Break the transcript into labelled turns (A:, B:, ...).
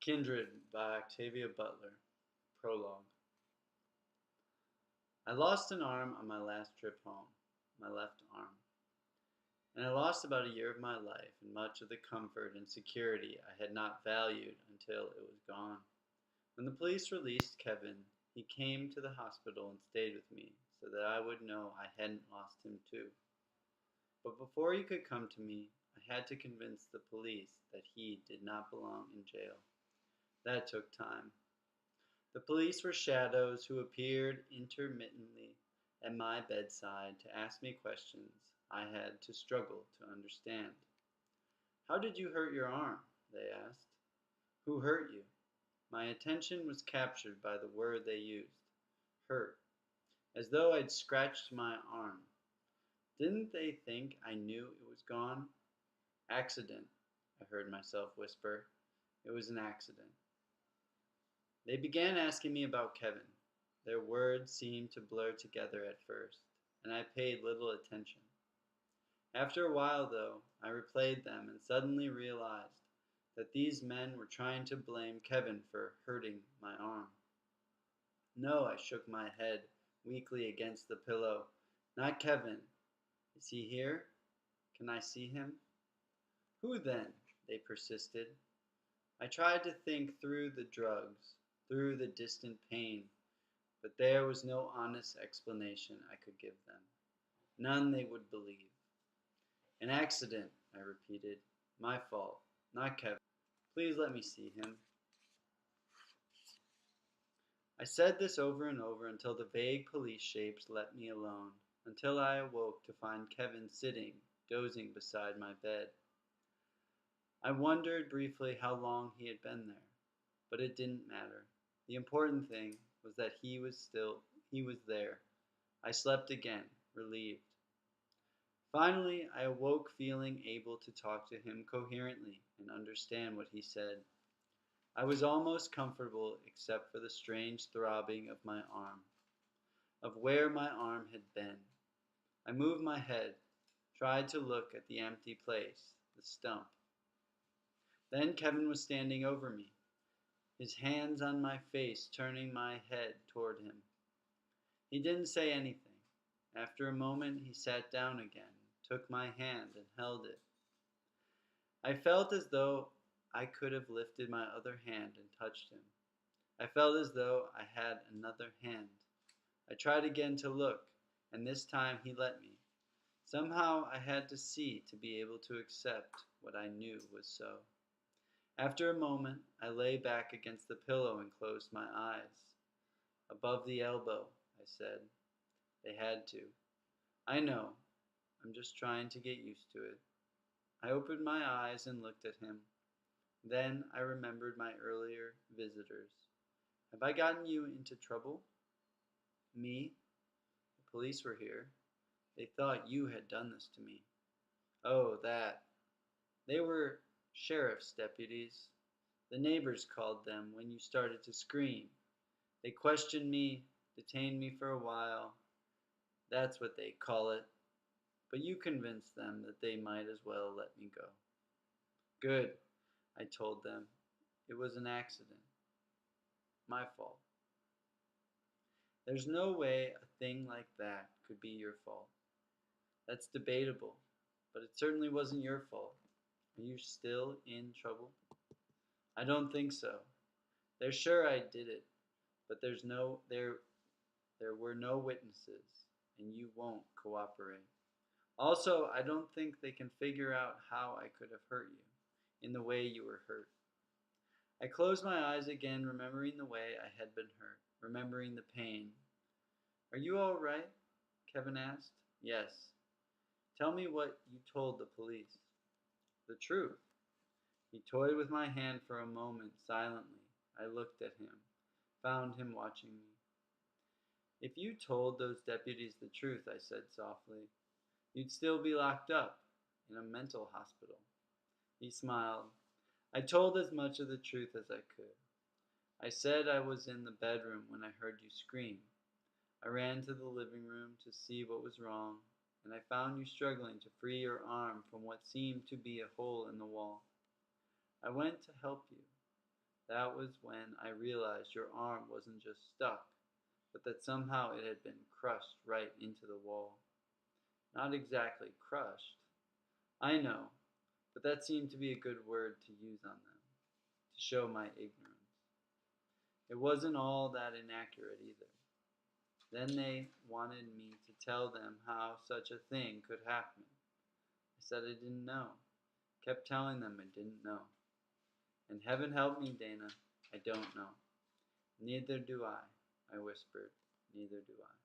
A: Kindred by Octavia Butler. Prologue. I lost an arm on my last trip home, my left arm. And I lost about a year of my life and much of the comfort and security I had not valued until it was gone. When the police released Kevin, he came to the hospital and stayed with me so that I would know I hadn't lost him too. But before he could come to me, I had to convince the police that he did not belong in jail. That took time. The police were shadows who appeared intermittently at my bedside to ask me questions I had to struggle to understand. "How did you hurt your arm?" they asked. "Who hurt you?" My attention was captured by the word they used, hurt, as though I'd scratched my arm. Didn't they think I knew it was gone? "Accident," I heard myself whisper. It was an accident. They began asking me about Kevin. Their words seemed to blur together at first, and I paid little attention. After a while, though, I replayed them and suddenly realized that these men were trying to blame Kevin for hurting my arm. No, I shook my head weakly against the pillow. Not Kevin. Is he here? Can I see him? Who then? They persisted. I tried to think through the drugs, through the distant pain, but there was no honest explanation I could give them. None they would believe. "An accident," I repeated. "My fault, not Kevin. Please let me see him." I said this over and over until the vague police shapes let me alone, until I awoke to find Kevin sitting, dozing beside my bed. I wondered briefly how long he had been there, but it didn't matter. The important thing was that he was there. I slept again, relieved. Finally, I awoke feeling able to talk to him coherently and understand what he said. I was almost comfortable except for the strange throbbing of my arm, of where my arm had been. I moved my head, tried to look at the empty place, the stump. Then Kevin was standing over me, his hands on my face, turning my head toward him. He didn't say anything. After a moment, he sat down again, took my hand, and held it. I felt as though I could have lifted my other hand and touched him. I felt as though I had another hand. I tried again to look, and this time he let me. Somehow I had to see to be able to accept what I knew was so. After a moment, I lay back against the pillow and closed my eyes. "Above the elbow," I said. They had to. "I know. I'm just trying to get used to it." I opened my eyes and looked at him. Then I remembered my earlier visitors. "Have I gotten you into trouble?" "Me? The police were here. They thought you had done this to me." "Oh, that. They were sheriff's deputies. The neighbors called them when you started to scream. They questioned me, detained me for a while. That's what they call it. But you convinced them that they might as well let me go." "Good," I told them. "It was an accident. My fault." "There's no way a thing like that could be your fault." "That's debatable, but it certainly wasn't your fault. Are you still in trouble?" "I don't think so. They're sure I did it, but there were no witnesses, and you won't cooperate. Also, I don't think they can figure out how I could have hurt you in the way you were hurt." I closed my eyes again, remembering the way I had been hurt, remembering the pain. "Are you all right?" Kevin asked. "Yes." "Tell me what you told the police." "The truth." He toyed with my hand for a moment silently. I looked at him, found him watching me. "If you told those deputies the truth," I said softly, "you'd still be locked up in a mental hospital." He smiled. "I told as much of the truth as I could. I said I was in the bedroom when I heard you scream. I ran to the living room to see what was wrong, and I found you struggling to free your arm from what seemed to be a hole in the wall. I went to help you. That was when I realized your arm wasn't just stuck, but that somehow it had been crushed right into the wall. Not exactly crushed, I know, but that seemed to be a good word to use on them, to show my ignorance. It wasn't all that inaccurate either. Then they wanted me to tell them how such a thing could happen. I said I didn't know. Kept telling them I didn't know. And heaven help me, Dana, I don't know. Neither do I whispered. Neither do I.